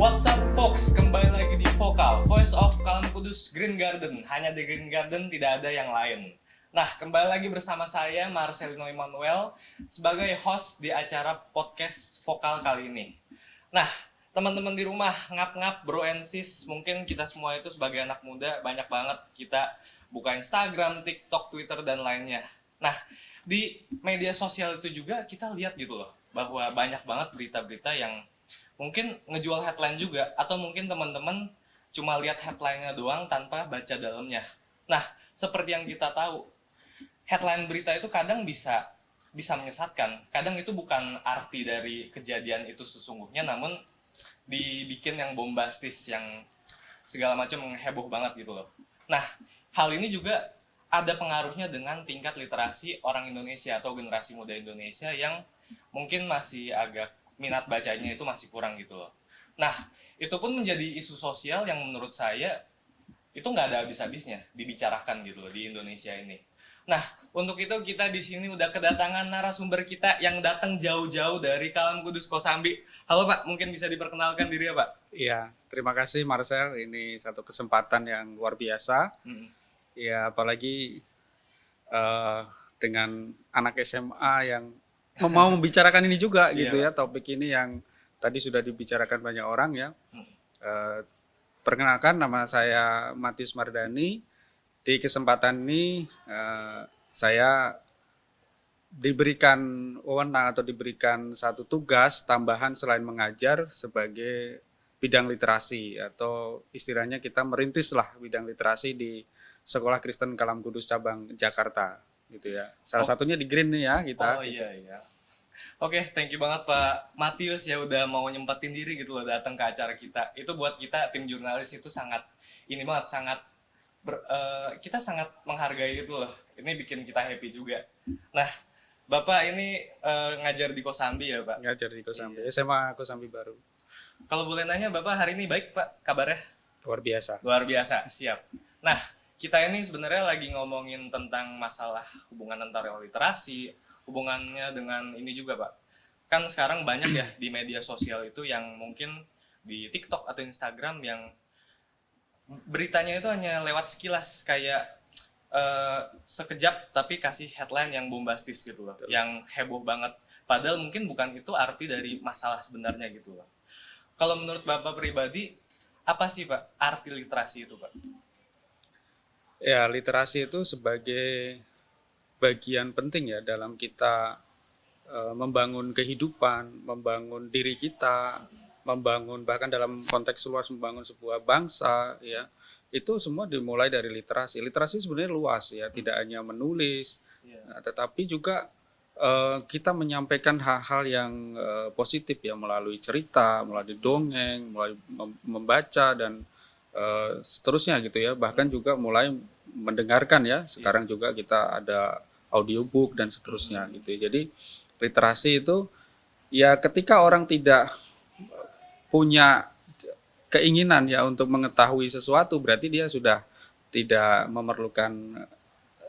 What's up folks, kembali lagi di Vokal, Voice of Kalam Kudus Green Garden. Hanya di Green Garden, tidak ada yang lain. Nah, kembali lagi bersama saya Marcelino Emmanuel sebagai host di acara podcast Vokal kali ini. Nah, teman-teman di rumah, ngap-ngap bro and sis, mungkin kita semua itu sebagai anak muda banyak banget kita buka Instagram, TikTok, Twitter, dan lainnya. Nah, di media sosial itu juga kita lihat gitu loh, bahwa banyak banget berita-berita yang mungkin ngejual headline juga, atau mungkin teman-teman cuma lihat headline-nya doang tanpa baca dalamnya. Nah, seperti yang kita tahu, headline berita itu kadang bisa menyesatkan. Kadang itu bukan arti dari kejadian itu sesungguhnya, namun dibikin yang bombastis, yang segala macam heboh banget gitu loh. Nah, hal ini juga ada pengaruhnya dengan tingkat literasi orang Indonesia atau generasi muda Indonesia yang mungkin masih agak minat bacanya itu masih kurang gitu loh. Nah, itu pun menjadi isu sosial yang menurut saya itu nggak ada habis-habisnya dibicarakan gitu loh di Indonesia ini. Nah, untuk itu kita di sini udah kedatangan narasumber kita yang datang jauh-jauh dari Kalam Kudus Kosambi. Halo Pak, mungkin bisa diperkenalkan diri ya Pak? Iya, terima kasih Marcel. Ini satu kesempatan yang luar biasa. Ya, apalagi dengan anak SMA yang mau membicarakan ini juga gitu ya, topik ini yang tadi sudah dibicarakan banyak orang ya. Perkenalkan, nama saya Matius Mardani. Di kesempatan ini saya diberikan wewenang atau diberikan satu tugas tambahan selain mengajar sebagai bidang literasi, atau istilahnya kita merintis lah bidang literasi di Sekolah Kristen Kalam Kudus cabang Jakarta gitu ya. Salah satunya di Green nih ya kita. Oh iya. Oke, thank you banget Pak Matius ya udah mau nyempetin diri gitu loh datang ke acara kita. Itu buat kita tim jurnalis itu sangat kita sangat menghargai itu loh. Ini bikin kita happy juga. Nah, Bapak ini ngajar di Kosambi ya Pak? Ngajar di Kosambi, SMA Kosambi Baru. Kalau boleh nanya Bapak hari ini baik Pak kabarnya? Luar biasa. Luar biasa, siap. Nah, kita ini sebenarnya lagi ngomongin tentang masalah hubungan antara literasi, hubungannya dengan ini juga Pak. Kan sekarang banyak ya di media sosial itu yang mungkin di TikTok atau Instagram yang beritanya itu hanya lewat sekilas, kayak sekejap tapi kasih headline yang bombastis gitu loh, yang heboh banget. Padahal mungkin bukan itu arti dari masalah sebenarnya gitu loh. Kalau menurut Bapak pribadi, apa sih Pak arti literasi itu Pak? Ya, literasi itu sebagai bagian penting ya dalam kita membangun kehidupan, membangun diri kita, membangun bahkan dalam konteks luas membangun sebuah bangsa ya. Itu semua dimulai dari literasi. Literasi sebenarnya luas ya, tidak hanya menulis, tetapi juga kita menyampaikan hal-hal yang positif ya melalui cerita, melalui dongeng, melalui membaca dan seterusnya gitu ya. Bahkan juga mulai mendengarkan ya. Sekarang juga kita ada audiobook dan seterusnya gitu. Jadi literasi itu ya ketika orang tidak punya keinginan ya untuk mengetahui sesuatu, berarti dia sudah tidak memerlukan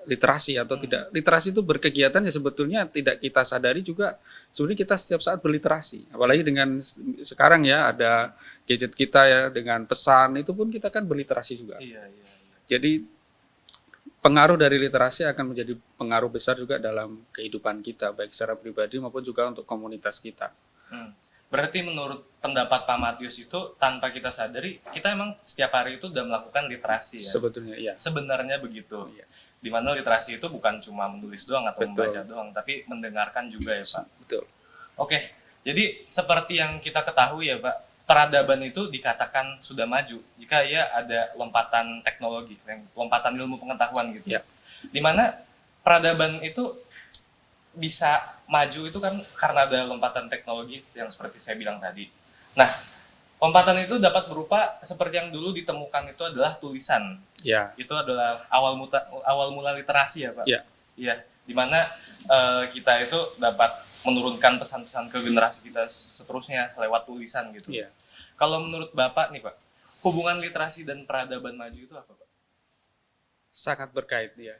literasi atau tidak. Literasi itu berkegiatan ya sebetulnya tidak kita sadari juga sebenarnya kita setiap saat berliterasi. Apalagi dengan sekarang ya ada gadget kita ya dengan pesan, itu pun kita kan berliterasi juga. Jadi pengaruh dari literasi akan menjadi pengaruh besar juga dalam kehidupan kita, baik secara pribadi maupun juga untuk komunitas kita. Berarti menurut pendapat Pak Matius itu tanpa kita sadari, kita emang setiap hari itu udah melakukan literasi ya? Sebetulnya iya. Sebenarnya begitu. Iya. Dimana literasi itu bukan cuma menulis doang atau membaca doang, tapi mendengarkan juga ya Pak? Betul. Oke, jadi seperti yang kita ketahui ya Pak, peradaban itu dikatakan sudah maju jika ya ada lompatan teknologi, lompatan ilmu pengetahuan gitu. Dimana peradaban itu bisa maju itu kan karena ada lompatan teknologi yang seperti saya bilang tadi. Nah, lompatan itu dapat berupa seperti yang dulu ditemukan itu adalah tulisan. Itu adalah awal mula literasi ya Pak? Iya. Dimana kita itu dapat menurunkan pesan-pesan ke generasi kita seterusnya lewat tulisan gitu. Kalau menurut Bapak nih Pak, hubungan literasi dan peradaban maju itu apa Pak? Sangat berkait ya.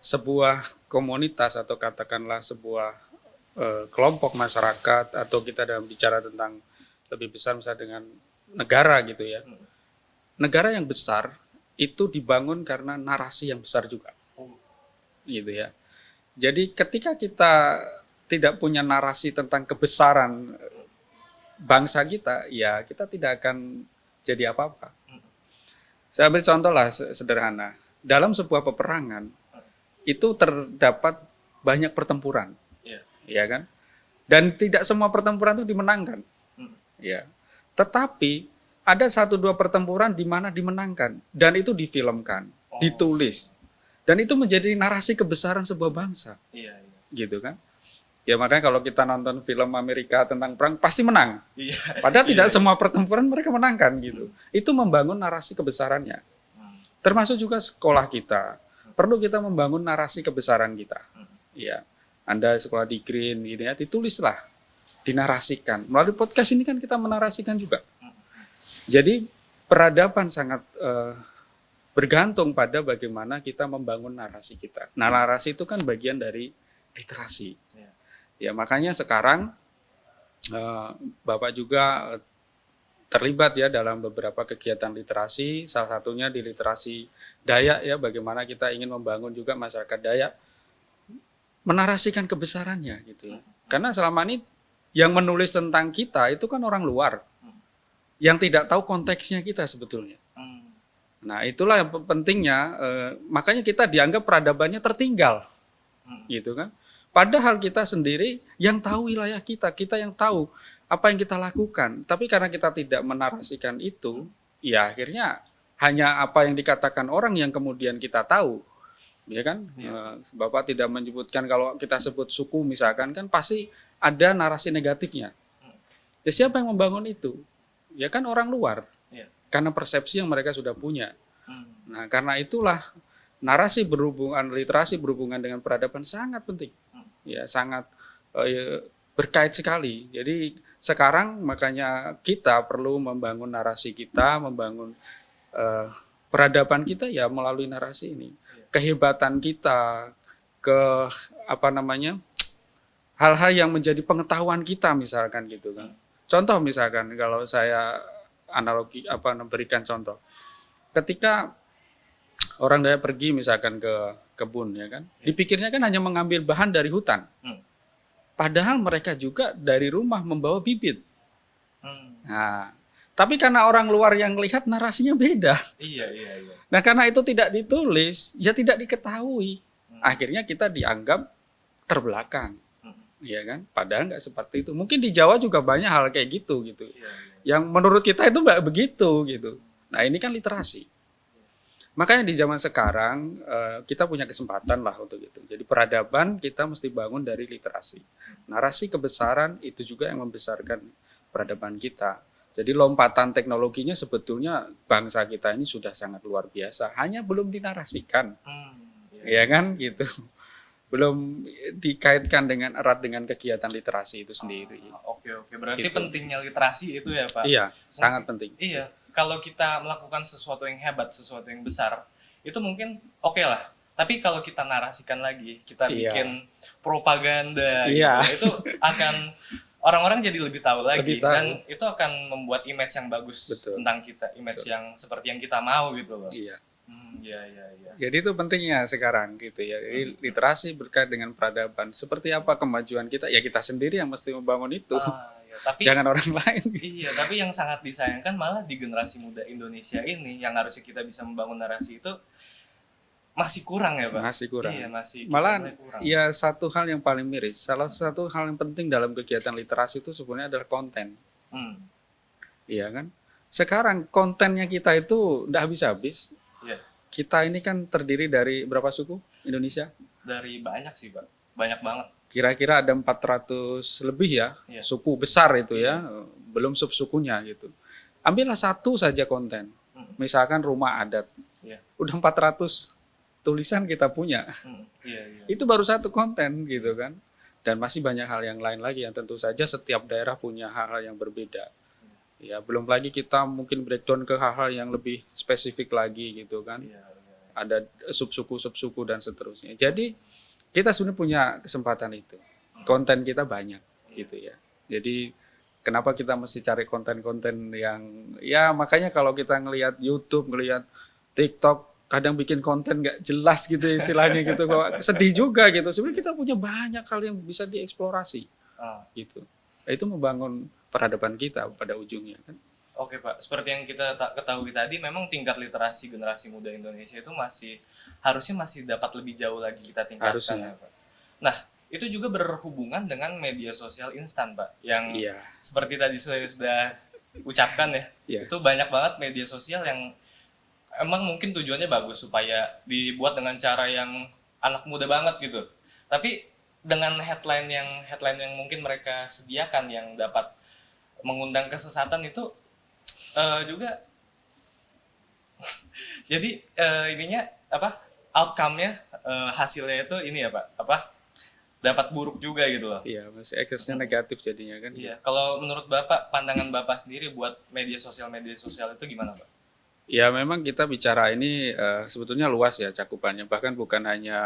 Sebuah komunitas atau katakanlah sebuah kelompok masyarakat atau kita dalam bicara tentang lebih besar misalnya dengan negara gitu ya. Negara yang besar itu dibangun karena narasi yang besar juga, gitu ya. Jadi ketika kita tidak punya narasi tentang kebesaran bangsa kita, ya kita tidak akan jadi apa-apa. Saya ambil contoh lah sederhana. Dalam sebuah peperangan itu terdapat banyak pertempuran, ya kan? Dan tidak semua pertempuran itu dimenangkan, ya. Tetapi ada 1-2 pertempuran di mana dimenangkan dan itu difilmkan, ditulis, dan itu menjadi narasi kebesaran sebuah bangsa, gitu kan? Ya makanya kalau kita nonton film Amerika tentang perang pasti menang. Padahal tidak semua pertempuran mereka menangkan gitu. Itu membangun narasi kebesarannya. Termasuk juga sekolah kita. Perlu kita membangun narasi kebesaran kita. Ya, Anda sekolah di Green gitu ya, ditulislah, dinarasikan. Melalui podcast ini kan kita menarasikan juga. Jadi peradaban sangat bergantung pada bagaimana kita membangun narasi kita. Nah, narasi itu kan bagian dari literasi. Ya makanya sekarang Bapak juga terlibat ya dalam beberapa kegiatan literasi, salah satunya di literasi Dayak ya, bagaimana kita ingin membangun juga masyarakat Dayak menarasikan kebesarannya gitu ya. Karena selama ini yang menulis tentang kita itu kan orang luar yang tidak tahu konteksnya kita sebetulnya. Nah itulah yang pentingnya, makanya kita dianggap peradabannya tertinggal, gitu kan. Padahal kita sendiri yang tahu wilayah kita yang tahu apa yang kita lakukan. Tapi karena kita tidak menarasikan itu, ya akhirnya hanya apa yang dikatakan orang yang kemudian kita tahu, ya kan. Bapak tidak menyebutkan, kalau kita sebut suku misalkan kan pasti ada narasi negatifnya. Ya siapa yang membangun itu? Ya kan orang luar, karena persepsi yang mereka sudah punya. Nah karena itulah narasi berhubungan, literasi berhubungan dengan peradaban sangat penting, ya sangat berkait sekali. Jadi sekarang makanya kita perlu membangun narasi kita, membangun peradaban kita ya melalui narasi ini. Kehebatan kita, hal-hal yang menjadi pengetahuan kita misalkan gitu kan. Contoh misalkan kalau saya analogi berikan contoh. Ketika orang Dayak pergi misalkan ke kebun ya kan, dipikirnya kan hanya mengambil bahan dari hutan. Padahal mereka juga dari rumah membawa bibit. Nah, tapi karena orang luar yang lihat narasinya beda. Nah, karena itu tidak ditulis, ya tidak diketahui. Akhirnya kita dianggap terbelakang. Ya kan? Padahal nggak seperti itu. Mungkin di Jawa juga banyak hal kayak gitu. Yang menurut kita itu nggak begitu gitu. Nah, ini kan literasi. Makanya di zaman sekarang kita punya kesempatan lah untuk itu. Jadi peradaban kita mesti bangun dari literasi. Narasi kebesaran itu juga yang membesarkan peradaban kita. Jadi lompatan teknologinya sebetulnya bangsa kita ini sudah sangat luar biasa. Hanya belum dinarasikan. Ya kan gitu. Belum dikaitkan dengan erat dengan kegiatan literasi itu sendiri. Oke. Berarti itu pentingnya literasi itu ya Pak? Iya, sangat penting. Iya. Kalau kita melakukan sesuatu yang hebat, sesuatu yang besar, itu mungkin oke lah. Tapi kalau kita narasikan lagi, kita bikin propaganda, gitu, itu akan orang-orang jadi lebih tahu lagi. Dan itu akan membuat image yang bagus tentang kita, image yang seperti yang kita mau gitu loh. Iya. Iya. Jadi itu pentingnya sekarang gitu ya. Jadi literasi berkait dengan peradaban. Seperti apa kemajuan kita? Ya kita sendiri yang mesti membangun itu. Tapi, jangan orang lain. Iya, tapi yang sangat disayangkan malah di generasi muda Indonesia ini yang harusnya kita bisa membangun narasi itu masih kurang ya Pak? Masih kurang. Iya, masih malah kurang. Ya satu hal yang paling miris, salah satu hal yang penting dalam kegiatan literasi itu sebenarnya adalah konten. Iya kan? Sekarang kontennya kita itu tidak habis-habis. Kita ini kan terdiri dari berapa suku Indonesia? Dari banyak sih Pak, banyak banget. Kira-kira ada 400 lebih ya, suku besar itu ya, belum sub-sukunya gitu. Ambillah satu saja konten, misalkan rumah adat, udah 400 tulisan kita punya. Itu baru satu konten gitu kan. Dan masih banyak hal yang lain lagi yang tentu saja setiap daerah punya hal-hal yang berbeda. Ya, belum lagi kita mungkin breakdown ke hal-hal yang lebih spesifik lagi gitu kan. Ada sub-suku dan seterusnya. Jadi kita sebenarnya punya kesempatan itu. Konten kita banyak gitu ya. Jadi Kenapa kita mesti cari konten-konten yang ya makanya kalau kita ngelihat YouTube, ngelihat TikTok kadang bikin konten nggak jelas gitu istilahnya gitu kok sedih juga gitu. Sebenarnya kita punya banyak hal yang bisa dieksplorasi gitu. Itu membangun peradaban kita pada ujungnya kan. Oke Pak, seperti yang kita ketahui tadi, memang tingkat literasi generasi muda Indonesia itu harusnya masih dapat lebih jauh lagi kita tingkatkan Harusnya. ya Pak. Nah, itu juga berhubungan dengan media sosial instan Pak, yang Iya. seperti tadi sudah ucapkan ya, Iya. itu banyak banget media sosial yang emang mungkin tujuannya bagus supaya dibuat dengan cara yang anak muda banget gitu. Tapi dengan headline yang mungkin mereka sediakan yang dapat mengundang kesesatan itu juga jadi ininya apa outcome-nya hasilnya itu ini ya Pak apa dapat buruk juga gitu loh. Iya, masih eksesnya negatif jadinya kan. Iya. Kalau menurut Bapak, pandangan Bapak sendiri buat media sosial itu gimana Pak? Ya memang kita bicara ini sebetulnya luas ya cakupannya. Bahkan bukan hanya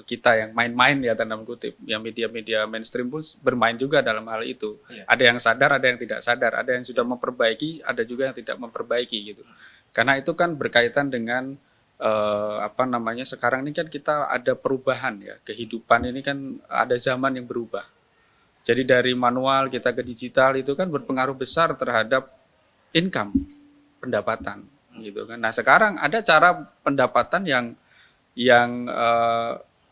kita yang main-main ya tanda kutip. Yang media-media mainstream pun bermain juga dalam hal itu. Iya. Ada yang sadar, ada yang tidak sadar. Ada yang sudah memperbaiki, ada juga yang tidak memperbaiki gitu. Karena itu kan berkaitan dengan sekarang ini kan kita ada perubahan ya. Kehidupan ini kan ada zaman yang berubah. Jadi dari manual kita ke digital itu kan berpengaruh besar terhadap income, pendapatan gitu kan. Nah, sekarang ada cara pendapatan yang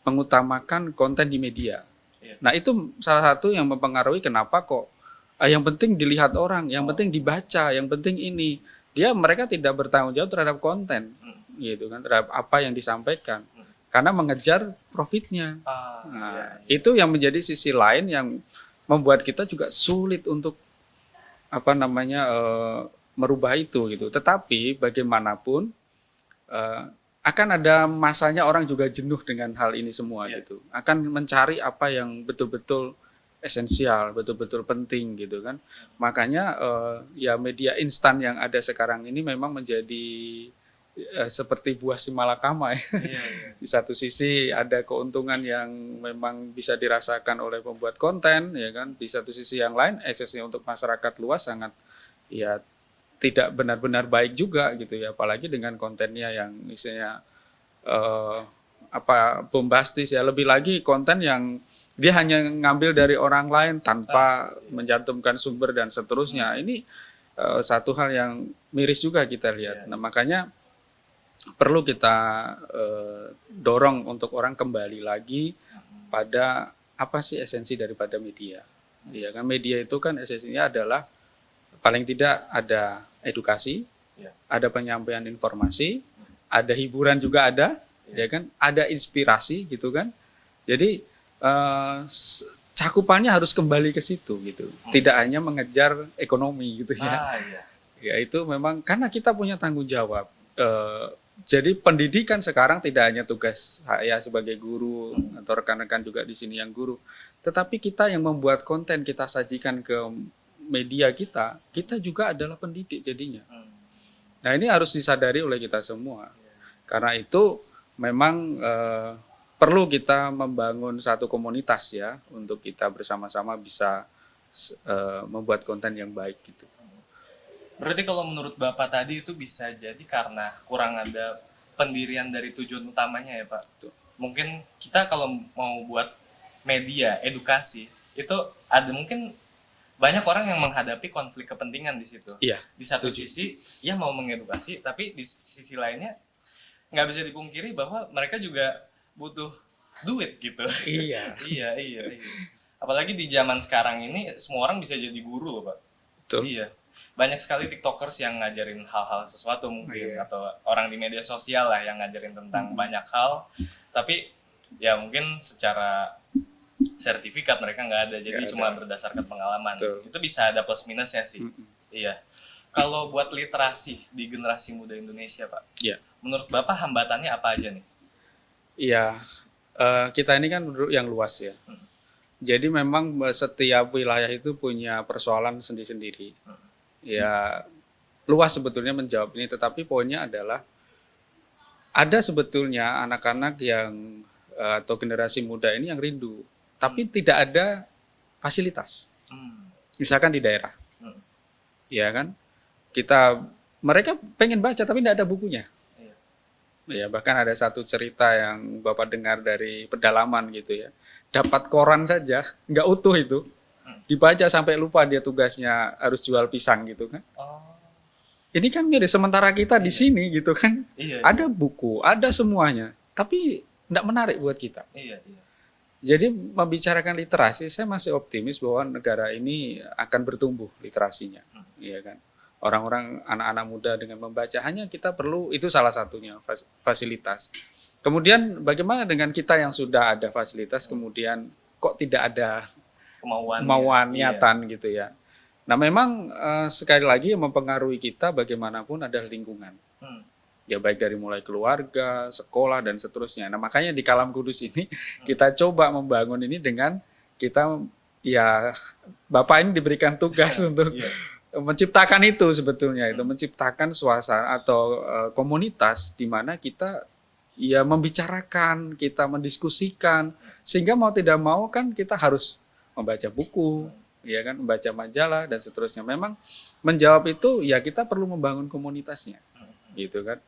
mengutamakan konten di media. Iya. Nah, itu salah satu yang mempengaruhi kenapa kok yang penting dilihat orang, yang penting dibaca, yang penting ini. Mereka tidak bertanggung jawab terhadap konten gitu kan, terhadap apa yang disampaikan. Karena mengejar profitnya. Nah, itu yang menjadi sisi lain yang membuat kita juga sulit untuk merubah itu gitu. Tetapi bagaimanapun akan ada masanya orang juga jenuh dengan hal ini semua gitu. Akan mencari apa yang betul-betul esensial, betul-betul penting gitu kan. Makanya ya media instan yang ada sekarang ini memang menjadi seperti buah si malakama ya. Iya. Di satu sisi ada keuntungan yang memang bisa dirasakan oleh pembuat konten ya kan. Di satu sisi yang lain aksesnya untuk masyarakat luas sangat ya tidak benar-benar baik juga gitu ya, apalagi dengan kontennya yang misalnya bombastis ya, lebih lagi konten yang dia hanya ngambil dari orang lain tanpa mencantumkan sumber dan seterusnya. Ini satu hal yang miris juga kita lihat. Nah, makanya perlu kita dorong untuk orang kembali lagi pada apa sih esensi daripada media. Ya kan, media itu kan esensinya adalah paling tidak ada edukasi, ada penyampaian informasi, ada hiburan juga ada, ya kan, ada inspirasi gitu kan. Jadi cakupannya harus kembali ke situ gitu, tidak hanya mengejar ekonomi gitu ya. Ya itu memang karena kita punya tanggung jawab. Jadi pendidikan sekarang tidak hanya tugas saya sebagai guru atau rekan-rekan juga di sini yang guru, tetapi kita yang membuat konten kita sajikan ke media kita juga adalah pendidik jadinya. Nah ini harus disadari oleh kita semua. Karena itu memang perlu kita membangun satu komunitas ya untuk kita bersama-sama bisa membuat konten yang baik gitu. Berarti kalau menurut Bapak tadi itu bisa jadi karena kurang ada pendirian dari tujuan utamanya ya Pak. Mungkin kita kalau mau buat media edukasi itu ada mungkin banyak orang yang menghadapi konflik kepentingan di situ. Iya. Di satu sisi ya mau mengedukasi, tapi di sisi lainnya nggak bisa dipungkiri bahwa mereka juga butuh duit gitu. Iya. iya. Apalagi di zaman sekarang ini semua orang bisa jadi guru loh Pak. Betul. Iya. Banyak sekali tiktokers yang ngajarin hal-hal sesuatu mungkin atau orang di media sosial lah yang ngajarin tentang banyak hal, tapi ya mungkin secara sertifikat mereka nggak ada, jadi cuma berdasarkan pengalaman. Betul. Itu bisa ada plus minusnya sih. Iya. Kalau buat literasi di generasi muda Indonesia Pak, menurut Bapak hambatannya apa aja nih? Iya, kita ini kan yang luas ya. Jadi memang setiap wilayah itu punya persoalan sendiri-sendiri. Ya luas sebetulnya menjawab ini, tetapi poinnya adalah ada sebetulnya anak-anak yang atau generasi muda ini yang rindu, tapi tidak ada fasilitas. misalkan di daerah, Hmm. ya kan, mereka pengen baca tapi tidak ada bukunya. Iya. Ya, bahkan ada satu cerita yang Bapak dengar dari pedalaman gitu ya. Dapat koran saja, nggak utuh itu. Dibaca sampai lupa dia tugasnya harus jual pisang gitu kan. Oh. Ini kan mirip, sementara kita di sini gitu kan. Iya. Ada buku, ada semuanya. Tapi nggak menarik buat kita. Iya. Iya. Jadi membicarakan literasi, saya masih optimis bahwa negara ini akan bertumbuh literasinya. Iya kan. Orang-orang, anak-anak muda dengan membaca, hanya kita perlu, itu salah satunya, fasilitas. Kemudian bagaimana dengan kita yang sudah ada fasilitas, kemudian kok tidak ada kemauan niatan gitu ya. Nah memang sekali lagi yang mempengaruhi kita bagaimanapun adalah lingkungan. Ya baik dari mulai keluarga, sekolah, dan seterusnya. Nah makanya di Kalam Kudus ini kita coba membangun ini dengan kita, ya Bapak ini diberikan tugas untuk menciptakan itu sebetulnya, itu menciptakan suasana atau komunitas di mana kita ya membicarakan, kita mendiskusikan, sehingga mau tidak mau kan kita harus membaca buku, ya kan, membaca majalah dan seterusnya. Memang menjawab itu ya kita perlu membangun komunitasnya, gitu kan.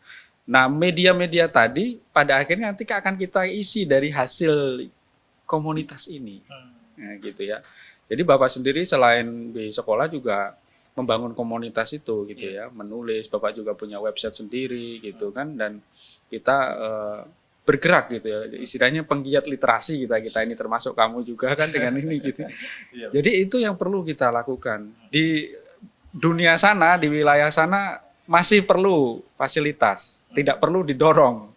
Nah media-media tadi pada akhirnya nanti akan kita isi dari hasil komunitas ini, nah, gitu ya. Jadi Bapak sendiri selain di sekolah juga membangun komunitas itu gitu ya, menulis, Bapak juga punya website sendiri gitu kan, dan kita bergerak gitu ya, istilahnya penggiat literasi kita ini, termasuk kamu juga kan dengan ini gitu. Jadi itu yang perlu kita lakukan di dunia sana, di wilayah sana masih perlu fasilitas, tidak perlu didorong,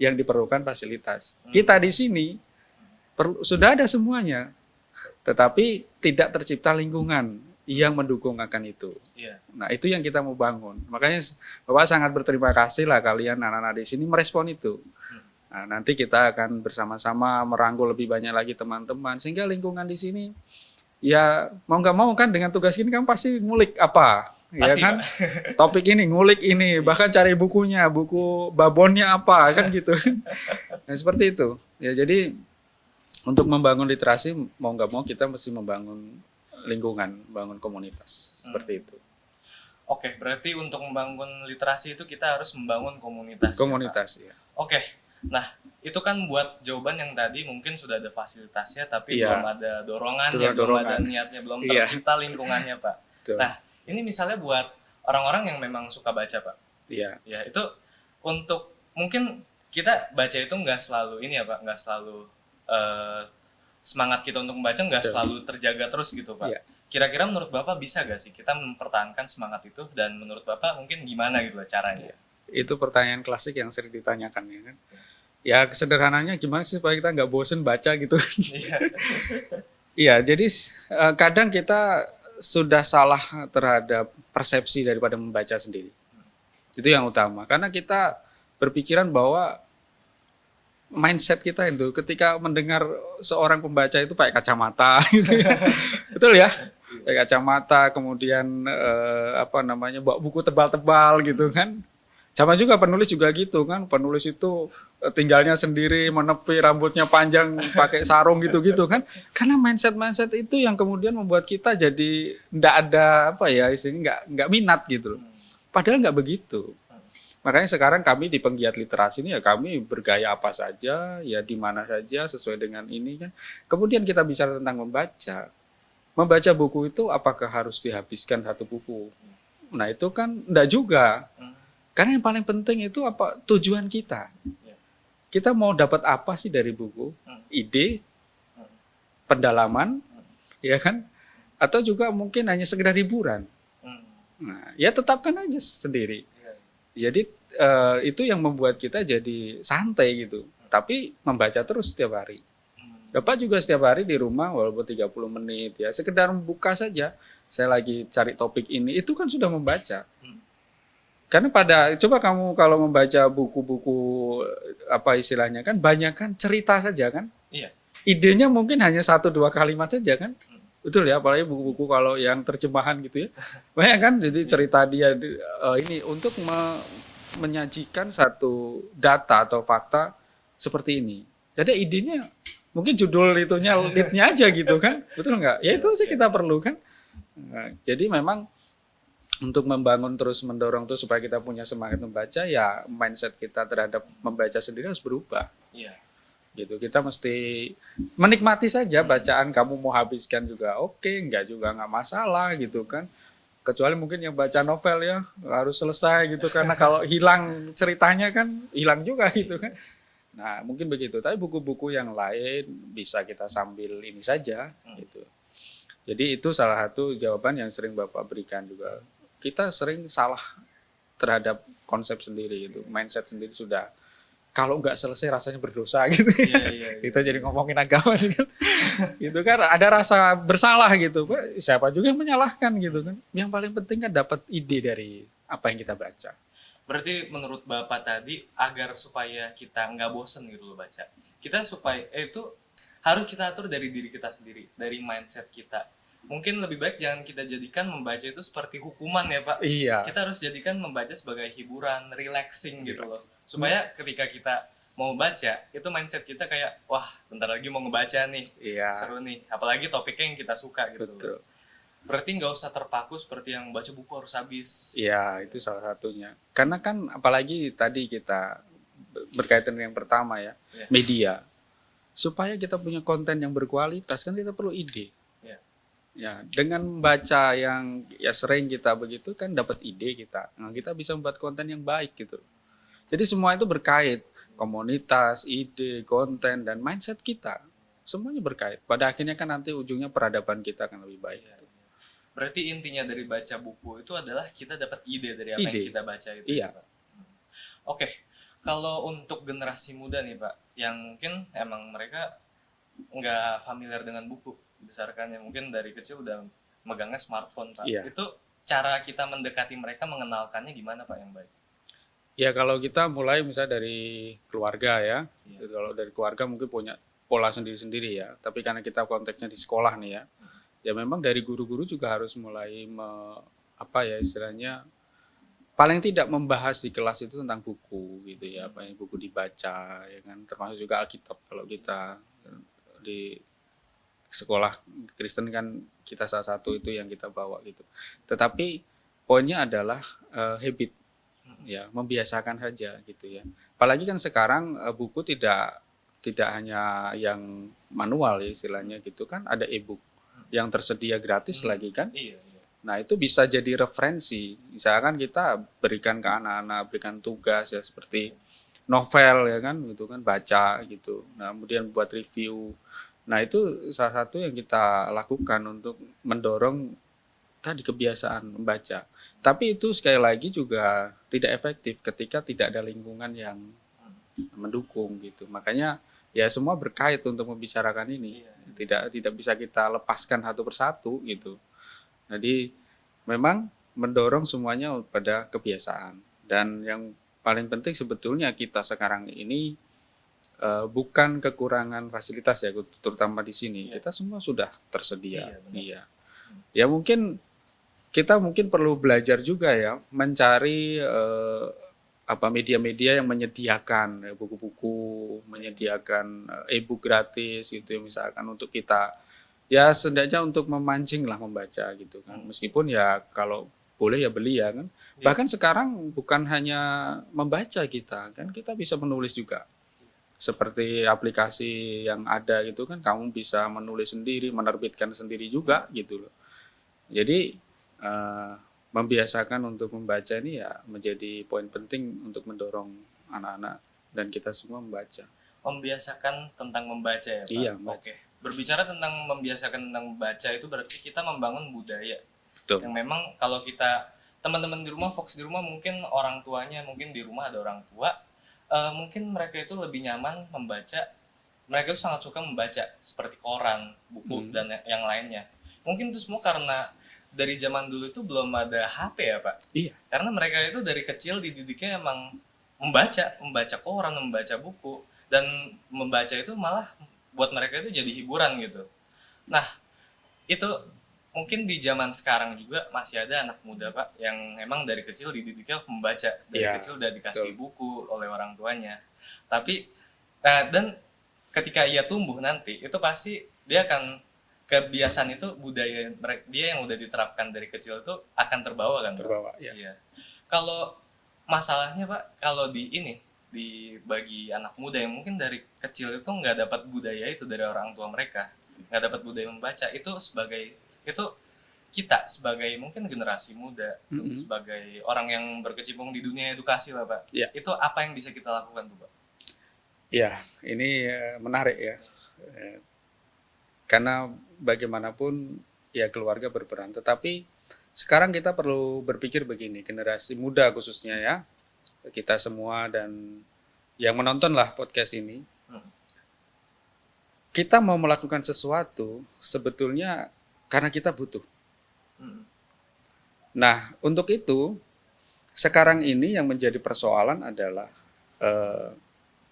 yang diperlukan fasilitas. Kita di sini sudah ada semuanya, tetapi tidak tercipta lingkungan yang mendukung akan itu. Nah itu yang kita mau bangun. Makanya Bapak sangat berterima kasih lah kalian anak-anak di sini merespon itu. Nah, nanti kita akan bersama-sama merangkul lebih banyak lagi teman-teman, sehingga lingkungan di sini ya mau nggak mau kan dengan tugas ini kan pasti ngulik apa, ya kan? Topik ini, ngulik ini, bahkan cari bukunya, buku babonnya apa kan gitu. Nah seperti itu. Ya jadi untuk membangun literasi mau nggak mau kita mesti membangun lingkungan, bangun komunitas, seperti itu. Oke, berarti untuk membangun literasi itu kita harus membangun komunitas. Komunitas, ya. Oke, nah itu kan buat jawaban yang tadi mungkin sudah ada fasilitasnya, tapi belum ada dorongannya, belum ada niatnya, belum tercipta lingkungannya, Pak. Betul. Nah, ini misalnya buat orang-orang yang memang suka baca, Pak. Iya. Ya, itu untuk mungkin kita baca itu nggak selalu ini ya, Pak, nggak selalu semangat kita untuk membaca nggak selalu terjaga terus gitu, Pak. Yeah. Kira-kira menurut Bapak bisa nggak sih kita mempertahankan semangat itu, dan menurut Bapak mungkin gimana gitu caranya? Itu pertanyaan klasik yang sering ditanyakan ya kan. Ya sederhananya gimana sih supaya kita nggak bosen baca gitu. Iya, jadi kadang kita sudah salah terhadap persepsi daripada membaca sendiri. Itu yang utama, karena kita berpikiran bahwa mindset kita itu ketika mendengar seorang pembaca itu pakai kacamata gitu ya. Betul ya, pakai kacamata, kemudian bawa buku tebal-tebal gitu kan. Sama juga penulis juga gitu kan, penulis itu tinggalnya sendiri, menepi, rambutnya panjang, pakai sarung gitu-gitu kan. Karena mindset itu yang kemudian membuat kita jadi nggak ada nggak minat gitu loh. Padahal nggak begitu. Makanya sekarang kami di Penggiat Literasi ini ya kami bergaya apa saja, ya di mana saja sesuai dengan ini kan. Kemudian kita bicara tentang membaca. Membaca buku itu apakah harus dihabiskan satu buku? Nah itu kan enggak juga. Karena yang paling penting itu apa tujuan kita. Kita mau dapat apa sih dari buku? Ide, pendalaman, ya kan? Atau juga mungkin hanya sekedar hiburan. Nah, ya tetapkan aja sendiri. Jadi itu yang membuat kita jadi santai gitu. Tapi membaca terus setiap hari. Bapak juga setiap hari di rumah walaupun 30 menit ya. Sekedar membuka saja. Saya lagi cari topik ini. Itu kan sudah membaca. Karena coba kamu kalau membaca buku-buku apa istilahnya kan banyak kan cerita saja kan. Iya. Idenya mungkin hanya 1-2 kalimat saja kan. Betul ya, apalagi buku-buku kalau yang terjemahan gitu ya. Banyak kan, jadi cerita dia ini untuk menyajikan satu data atau fakta seperti ini. Jadi idenya mungkin judul itunya lead-nya aja gitu kan. Betul nggak? Ya itu aja kita perlu kan. Nah, jadi memang untuk membangun terus mendorong tuh supaya kita punya semangat membaca, ya mindset kita terhadap membaca sendiri harus berubah. Iya. Gitu, kita mesti menikmati saja bacaan. Kamu mau habiskan juga oke, enggak juga nggak masalah gitu kan, kecuali mungkin yang baca novel ya harus selesai gitu, karena kalau hilang ceritanya kan hilang juga gitu kan. Nah mungkin begitu, tapi buku-buku yang lain bisa kita sambil ini saja gitu. Jadi itu salah satu jawaban yang sering Bapak berikan juga. Kita sering salah terhadap konsep sendiri gitu, mindset sendiri sudah, kalau nggak selesai rasanya berdosa gitu. Iya. Kita jadi ngomongin agama nih kan. Gitu kan ada rasa bersalah gitu. Siapa juga yang menyalahkan gitu kan. Yang paling penting kan dapat ide dari apa yang kita baca. Berarti menurut Bapak tadi, agar supaya kita nggak bosen gitu loh baca, kita supaya itu harus kita atur dari diri kita sendiri, dari mindset kita. Mungkin lebih baik jangan kita jadikan membaca itu seperti hukuman ya Pak. Iya. Kita harus jadikan membaca sebagai hiburan, relaxing gitu loh. Supaya ketika kita mau baca, itu mindset kita kayak, wah bentar lagi mau ngebaca nih, Iya. seru nih. Apalagi topiknya yang kita suka gitu. Betul. Berarti nggak usah terpaku seperti yang baca buku harus habis. Iya, itu salah satunya. Karena kan apalagi tadi kita berkaitan dengan yang pertama ya, Iya. media. Supaya kita punya konten yang berkualitas kan kita perlu ide. Iya. Ya, dengan membaca yang ya sering kita begitu kan dapat ide kita. Nah, kita bisa membuat konten yang baik gitu. Jadi semua itu berkait, komunitas, ide, konten, dan mindset kita. Semuanya berkait. Pada akhirnya kan nanti ujungnya peradaban kita akan lebih baik. Berarti intinya dari baca buku itu adalah kita dapat ide dari apa Ide. yang kita baca itu. Iya. Ya, Pak? Oke, kalau untuk generasi muda nih Pak, yang mungkin emang mereka nggak familiar dengan buku, dibesarkannya mungkin dari kecil udah megangnya smartphone Pak. Iya. Itu cara kita mendekati mereka, mengenalkannya gimana Pak yang baik? Ya kalau kita mulai misalnya dari keluarga ya. Iya. Kalau dari keluarga mungkin punya pola sendiri-sendiri ya. Tapi karena kita konteksnya di sekolah nih ya. Ya memang dari guru-guru juga harus mulai apa ya istilahnya, paling tidak membahas di kelas itu tentang buku gitu ya, apa yang buku dibaca ya kan, termasuk juga Alkitab kalau kita di sekolah Kristen kan kita salah satu itu yang kita bawa gitu. Tetapi poinnya adalah habit ya, membiasakan saja gitu ya. Apalagi kan sekarang buku tidak hanya yang manual ya istilahnya gitu kan, ada e-book yang tersedia gratis lagi kan. Iya. Nah itu bisa jadi referensi. Misalkan kita berikan ke anak-anak, berikan tugas ya seperti novel ya kan, gitu kan, baca gitu. Nah kemudian buat review. Nah itu salah satu yang kita lakukan untuk mendorong tadi kebiasaan membaca. Tapi itu sekali lagi juga tidak efektif ketika tidak ada lingkungan yang mendukung gitu. Makanya ya semua berkait untuk membicarakan ini. Tidak bisa kita lepaskan satu persatu gitu. Jadi memang mendorong semuanya pada kebiasaan. Dan yang paling penting sebetulnya kita sekarang ini bukan kekurangan fasilitas ya, terutama di sini. Kita semua sudah tersedia. Iya. Ya mungkin kita perlu belajar juga ya, mencari media-media yang menyediakan buku-buku, menyediakan e-book gratis gitu ya, misalkan untuk kita ya setidaknya untuk memancing lah membaca gitu kan. Meskipun ya kalau boleh ya beli ya kan. Bahkan sekarang bukan hanya membaca kita kan, kita bisa menulis juga. Seperti aplikasi yang ada gitu kan, kamu bisa menulis sendiri, menerbitkan sendiri juga gitu loh. Jadi membiasakan untuk membaca ini ya menjadi poin penting untuk mendorong anak-anak dan kita semua membaca. Membiasakan tentang membaca ya Pak? Iya. Oke. Berbicara tentang membiasakan tentang membaca itu berarti kita membangun budaya. Betul. Yang memang kalau kita, teman-teman di rumah, Fox di rumah, mungkin orang tuanya, mungkin di rumah ada orang tua, mungkin mereka itu lebih nyaman membaca, mereka itu sangat suka membaca seperti koran, buku, dan yang lainnya. Mungkin itu semua karena dari zaman dulu itu belum ada HP ya Pak? Iya. Karena mereka itu dari kecil dididiknya emang membaca koran, membaca buku, dan membaca itu malah buat mereka itu jadi hiburan gitu. Nah, itu mungkin di zaman sekarang juga masih ada anak muda Pak yang emang dari kecil dididiknya membaca, dari kecil udah dikasih buku oleh orang tuanya. Tapi dan ketika ia tumbuh nanti itu pasti dia akan kebiasaan itu budaya dia yang udah diterapkan dari kecil itu akan terbawa kan Pak? Terbawa, ya. Iya. Kalau masalahnya Pak, kalau di bagi anak muda yang mungkin dari kecil itu nggak dapat budaya itu dari orang tua mereka, nggak dapat budaya membaca, itu kita sebagai mungkin generasi muda, sebagai orang yang berkecimpung di dunia edukasi lah Pak, Ya. itu apa yang bisa kita lakukan tuh Pak? Ya, ini menarik ya. Karena bagaimanapun ya keluarga berperan. Tetapi sekarang kita perlu berpikir begini, generasi muda khususnya ya, kita semua dan yang menonton lah podcast ini, kita mau melakukan sesuatu sebetulnya karena kita butuh. Nah, untuk itu sekarang ini yang menjadi persoalan adalah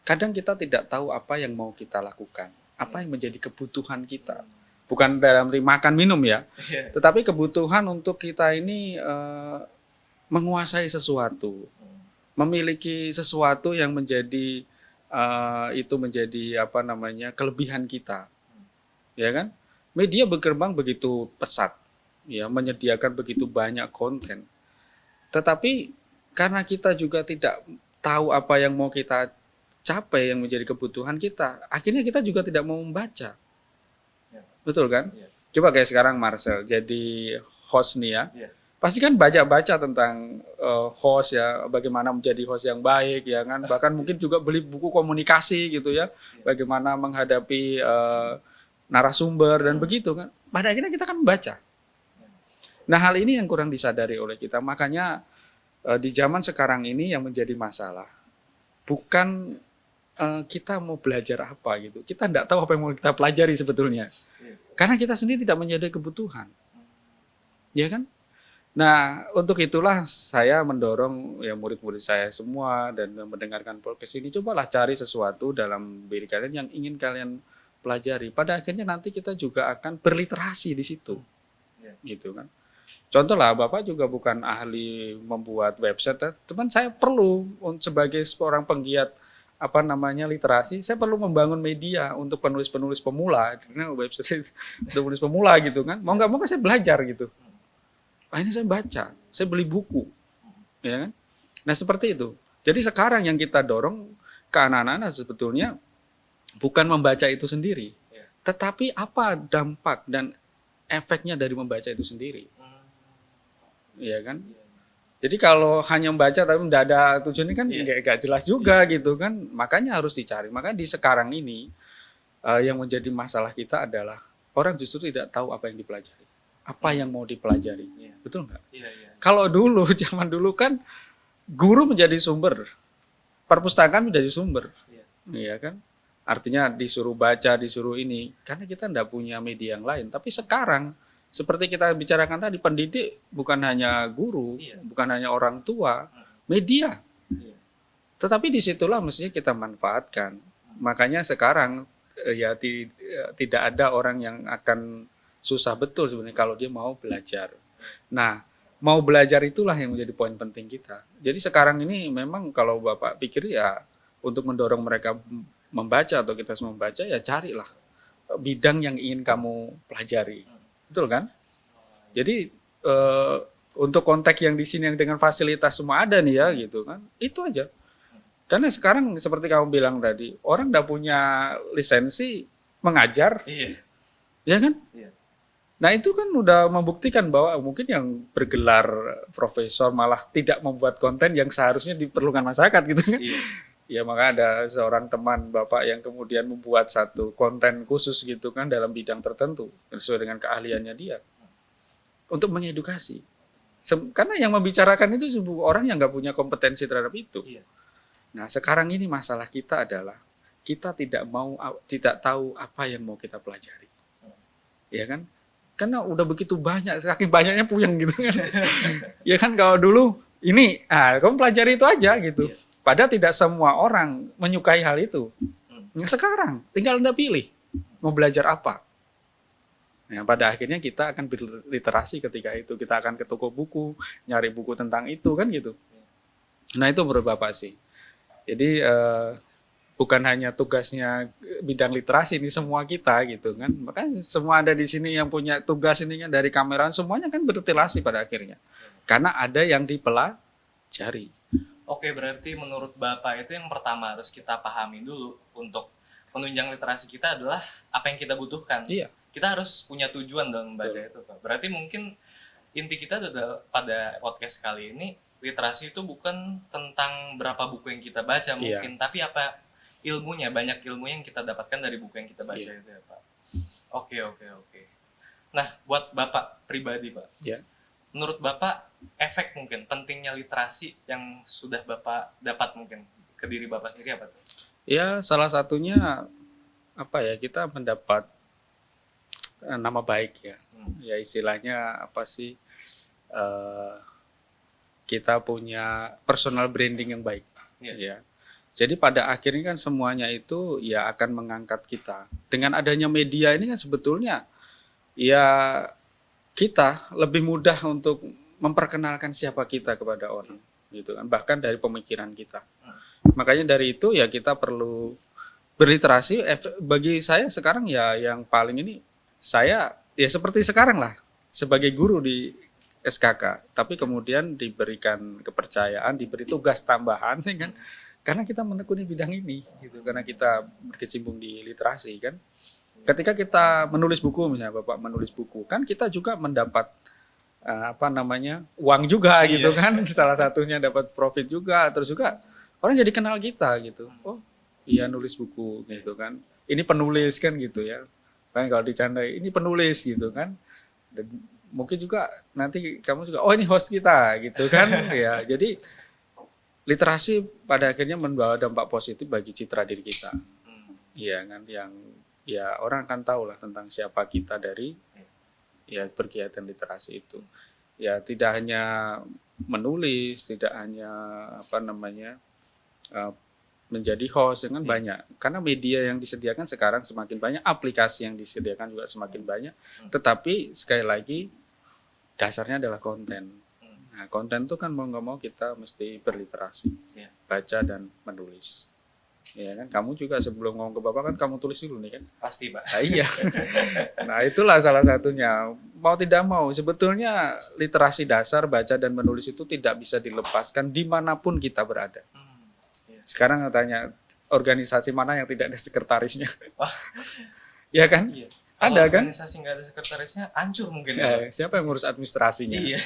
kadang kita tidak tahu apa yang mau kita lakukan, apa yang menjadi kebutuhan kita. Bukan dalam makan minum ya, tetapi kebutuhan untuk kita ini menguasai sesuatu, memiliki sesuatu yang menjadi itu menjadi apa namanya kelebihan kita, ya kan? Media berkembang begitu pesat, ya menyediakan begitu banyak konten, tetapi karena kita juga tidak tahu apa yang mau kita capai yang menjadi kebutuhan kita, akhirnya kita juga tidak mau membaca. Betul kan? Coba kayak sekarang Marcel jadi host nih ya. Pasti kan baca-baca tentang host ya, bagaimana menjadi host yang baik ya kan. Bahkan mungkin juga beli buku komunikasi gitu ya. Bagaimana menghadapi narasumber dan begitu kan. Pada akhirnya kita kan membaca. Nah, hal ini yang kurang disadari oleh kita. Makanya di zaman sekarang ini yang menjadi masalah bukan kita mau belajar apa gitu. Kita tidak tahu apa yang mau kita pelajari sebetulnya. Karena kita sendiri tidak menjadi kebutuhan. Ya kan? Nah, untuk itulah saya mendorong ya murid-murid saya semua dan mendengarkan podcast ini, cobalah cari sesuatu dalam diri kalian yang ingin kalian pelajari. Pada akhirnya nanti kita juga akan berliterasi di situ. Gitu kan. Contoh lah, Bapak juga bukan ahli membuat website, teman saya perlu sebagai seorang penggiat literasi, saya perlu membangun media untuk penulis-penulis pemula, karena website untuk penulis pemula gitu kan, mau nggak mau kan saya belajar gitu. Ini saya baca, saya beli buku, ya kan. Nah seperti itu. Jadi sekarang yang kita dorong ke anak-anak sebetulnya bukan membaca itu sendiri, tetapi apa dampak dan efeknya dari membaca itu sendiri, ya kan. Jadi kalau hanya membaca tapi tidak ada tujuannya kan nggak jelas juga gitu kan. Makanya harus dicari. Makanya di sekarang ini yang menjadi masalah kita adalah orang justru tidak tahu apa yang dipelajari, apa yang mau dipelajari. Betul nggak? Kalau dulu, zaman dulu kan guru menjadi sumber, perpustakaan menjadi sumber, iya kan? Artinya disuruh baca, disuruh ini, karena kita tidak punya media yang lain. Tapi sekarang seperti kita bicarakan tadi, pendidik bukan hanya guru, bukan hanya orang tua, media. Tetapi disitulah mestinya kita manfaatkan. Makanya sekarang tidak ada orang yang akan susah betul sebenarnya kalau dia mau belajar. Nah, mau belajar itulah yang menjadi poin penting kita. Jadi sekarang ini memang kalau Bapak pikir ya untuk mendorong mereka membaca atau kita semua membaca, ya carilah bidang yang ingin kamu pelajari. Betul kan? Jadi untuk konteks yang di sini yang dengan fasilitas semua ada nih ya gitu kan. Itu aja. Karena sekarang seperti kamu bilang tadi, orang udah punya lisensi mengajar. Ya kan? Nah, itu kan udah membuktikan bahwa mungkin yang bergelar profesor malah tidak membuat konten yang seharusnya diperlukan masyarakat gitu kan. Ya maka ada seorang teman Bapak yang kemudian membuat satu konten khusus gitu kan dalam bidang tertentu sesuai dengan keahliannya dia untuk mengedukasi. Karena yang membicarakan itu orang yang nggak punya kompetensi terhadap itu. Nah sekarang ini masalah kita adalah kita tidak tahu apa yang mau kita pelajari, ya kan? Karena udah begitu banyak, saking banyaknya puyeng gitu kan. Ya kan kalau dulu ini, kamu pelajari itu aja gitu. Padahal tidak semua orang menyukai hal itu. Yang sekarang tinggal Anda pilih mau belajar apa. Nah, pada akhirnya kita akan berliterasi ketika itu. Kita akan ke toko buku, nyari buku tentang itu kan gitu. Nah itu menurut Bapak sih. Jadi bukan hanya tugasnya bidang literasi ini semua kita gitu kan. Makanya semua ada di sini yang punya tugas ini kan dari kameran semuanya kan berliterasi pada akhirnya. Karena ada yang dipelajari. Oke, berarti menurut Bapak itu yang pertama harus kita pahami dulu untuk menunjang literasi kita adalah apa yang kita butuhkan. Iya. Kita harus punya tujuan dalam membaca Betul. itu, Pak. Berarti mungkin inti kita pada podcast kali ini, literasi itu bukan tentang berapa buku yang kita baca mungkin, tapi apa ilmunya, banyak ilmu yang kita dapatkan dari buku yang kita baca itu ya, Pak. Oke. Nah, buat Bapak pribadi, Pak. Ya. Menurut Bapak, efek mungkin pentingnya literasi yang sudah Bapak dapat mungkin ke diri Bapak sendiri apa tuh? Ya, salah satunya apa ya, kita mendapat nama baik ya. Ya istilahnya apa sih? Kita punya personal branding yang baik. Ya. Jadi pada akhirnya kan semuanya itu ya akan mengangkat kita. Dengan adanya media ini kan sebetulnya ya kita lebih mudah untuk memperkenalkan siapa kita kepada orang, gitu kan. Bahkan dari pemikiran kita. Makanya dari itu ya kita perlu berliterasi. Bagi saya sekarang ya yang paling ini saya ya seperti sekarang lah sebagai guru di SKK, tapi kemudian diberikan kepercayaan, diberi tugas tambahan, kan? Karena kita menekuni bidang ini, gitu. Karena kita berkecimpung di literasi, kan. Ketika kita menulis buku, misalnya Bapak menulis buku, kan kita juga mendapat uang juga, gitu kan. Salah satunya dapat profit juga, terus juga orang jadi kenal kita, gitu. Oh, iya nulis buku, gitu kan. Ini penulis kan, gitu ya. Kan kalau dicandai, ini penulis, gitu kan. Dan mungkin juga nanti kamu juga, oh ini host kita, gitu kan. Ya, jadi literasi pada akhirnya membawa dampak positif bagi citra diri kita. Iya kan, yang ya orang akan tahu lah tentang siapa kita dari ya berkegiatan literasi itu. Ya tidak hanya menulis, tidak hanya menjadi host, kan banyak. Karena media yang disediakan sekarang semakin banyak, aplikasi yang disediakan juga semakin banyak. Tetapi sekali lagi dasarnya adalah konten. Nah, konten itu kan mau nggak mau kita mesti berliterasi, baca dan menulis. Ya kan, kamu juga sebelum ngomong ke Bapak kan kamu tulis dulu nih kan? Pasti, Pak. Nah, iya. Nah, itulah salah satunya. Mau tidak mau, sebetulnya literasi dasar baca dan menulis itu tidak bisa dilepaskan dimanapun kita berada. Sekarang tanya organisasi mana yang tidak ada sekretarisnya? Ya kan? Iya. Ada kan? Organisasi nggak ada sekretarisnya, hancur mungkin. Siapa yang ngurus administrasinya? Iya.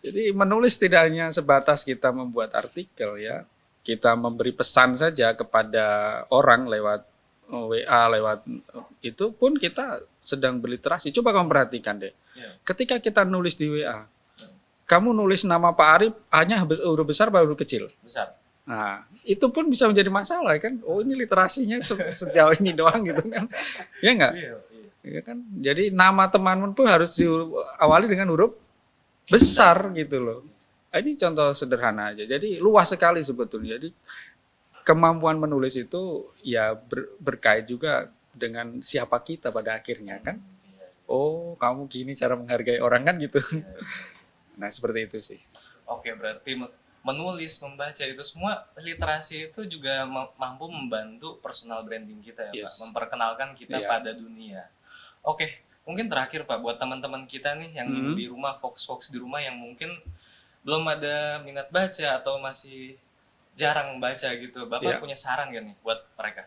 Jadi menulis tidak hanya sebatas kita membuat artikel ya, kita memberi pesan saja kepada orang lewat WA, lewat itu pun kita sedang berliterasi. Coba kamu perhatikan deh, ketika kita nulis di WA, kamu nulis nama Pak Arif hanya huruf besar atau huruf kecil? Besar. Nah, itu pun bisa menjadi masalah kan. Oh ini literasinya sejauh ini doang gitu kan. Ya enggak? Iya kan? Jadi nama teman pun harus diawali dengan huruf besar gitu loh. Ini contoh sederhana aja. Jadi luas sekali sebetulnya. Jadi kemampuan menulis itu ya berkait juga dengan siapa kita pada akhirnya kan. Oh kamu gini cara menghargai orang kan gitu. Nah seperti itu sih. Oke, berarti menulis, membaca itu semua literasi itu juga mampu membantu personal branding kita ya, Pak. Memperkenalkan kita pada dunia. Oke. Mungkin terakhir Pak, buat teman-teman kita nih yang di rumah, Fox di rumah yang mungkin belum ada minat baca atau masih jarang baca gitu. Bapak punya saran gak nih buat mereka?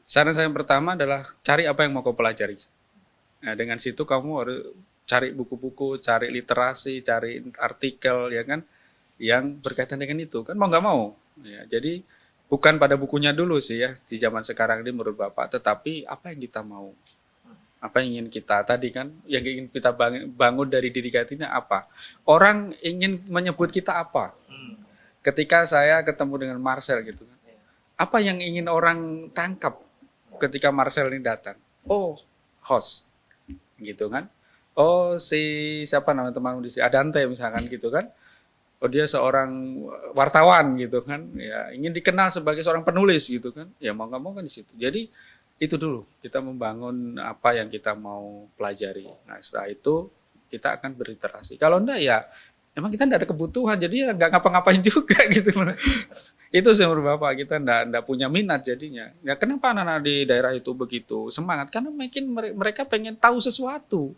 Saran saya yang pertama adalah cari apa yang mau kau pelajari. Nah, dengan situ kamu harus cari buku-buku, cari literasi, cari artikel ya kan yang berkaitan dengan itu. Kan mau nggak mau. Ya, jadi bukan pada bukunya dulu sih ya di zaman sekarang ini menurut Bapak, tetapi apa yang kita mau. Apa yang ingin kita tadi kan, yang ingin kita bangun dari diri kita ini apa? Orang ingin menyebut kita apa? Ketika saya ketemu dengan Marcel gitu kan, apa yang ingin orang tangkap ketika Marcel ini datang? Oh, host, gitu kan? Oh, siapa nama temanmu di sini? Adante misalkan gitu kan? Oh dia seorang wartawan gitu kan? Ya ingin dikenal sebagai seorang penulis gitu kan? Ya mau nggak mau kan di situ. Jadi itu dulu, kita membangun apa yang kita mau pelajari. Nah, setelah itu kita akan berliterasi. Kalau enggak ya emang kita nggak ada kebutuhan, jadi ya nggak ngapa-ngapain juga gitu loh. Itu sih menurut Bapak, kita nggak punya minat jadinya. Ya kenapa anak-anak di daerah itu begitu semangat? Karena mungkin mereka pengen tahu sesuatu.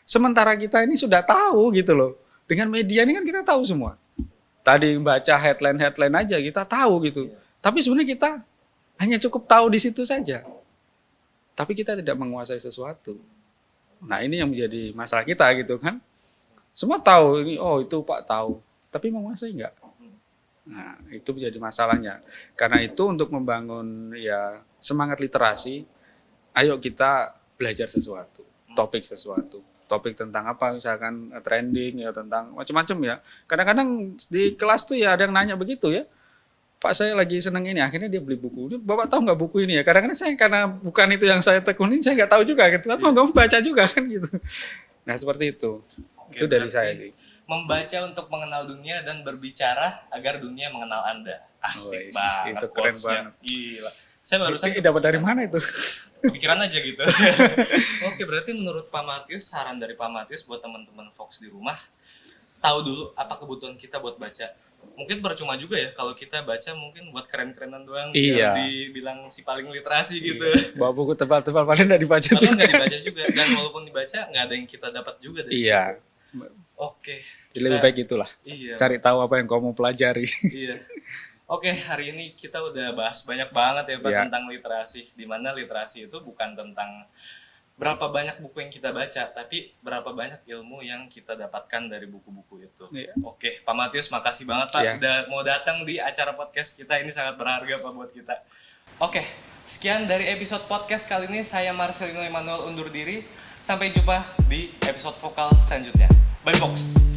Sementara kita ini sudah tahu gitu loh. Dengan media ini kan kita tahu semua. Tadi baca headline aja kita tahu gitu. Tapi sebenarnya kita hanya cukup tahu di situ saja. Tapi kita tidak menguasai sesuatu. Nah ini yang menjadi masalah kita gitu kan. Semua tahu ini, oh itu Pak tahu. Tapi menguasai enggak? Nah, itu menjadi masalahnya. Karena itu untuk membangun ya semangat literasi, ayo kita belajar sesuatu, topik sesuatu. Topik tentang apa, misalkan trending ya, tentang macam-macam ya. Kadang-kadang di kelas tuh ya ada yang nanya begitu ya. Pak saya lagi seneng ini, akhirnya dia beli buku. Bapak tahu nggak buku ini ya? Kadang-kadang saya karena bukan itu yang saya tekuni, saya nggak tahu juga. Tapi nggak baca juga kan gitu. Nah seperti itu. Oke, Itu dari saya sih. Membaca untuk mengenal dunia dan berbicara agar dunia mengenal Anda. Asik banget. Itu keren quotes-nya. banget. Gila. Saya barusan Dapat dari mana itu? kepikiran aja gitu. Oke, berarti menurut Pak Matius, saran dari Pak Matius buat teman-teman Fox di rumah, tahu dulu apa kebutuhan kita buat baca. Mungkin percuma juga ya kalau kita baca mungkin buat keren-kerenan doang, Iya. dibilang si paling literasi gitu. Bawa buku tebal-tebal padahal nggak dibaca Padahal juga. nggak dibaca juga, dan walaupun dibaca nggak ada yang kita dapat juga dari Iya. situ. Oke. Jadi lebih baik itulah. Iya. Cari tahu apa yang kau mau pelajari. Iya. Oke, hari ini kita udah bahas banyak banget ya Pak Iya. tentang literasi. Dimana literasi itu bukan tentang berapa banyak buku yang kita baca, tapi berapa banyak ilmu yang kita dapatkan dari buku-buku itu. Iya. Oke, Pak Matius makasih banget Pak Iya. udah mau datang di acara podcast kita. Ini sangat berharga Pak buat kita. Oke, sekian dari episode podcast kali ini. Saya Marcelino Emmanuel undur diri. Sampai jumpa di episode vokal selanjutnya. Bye Fox.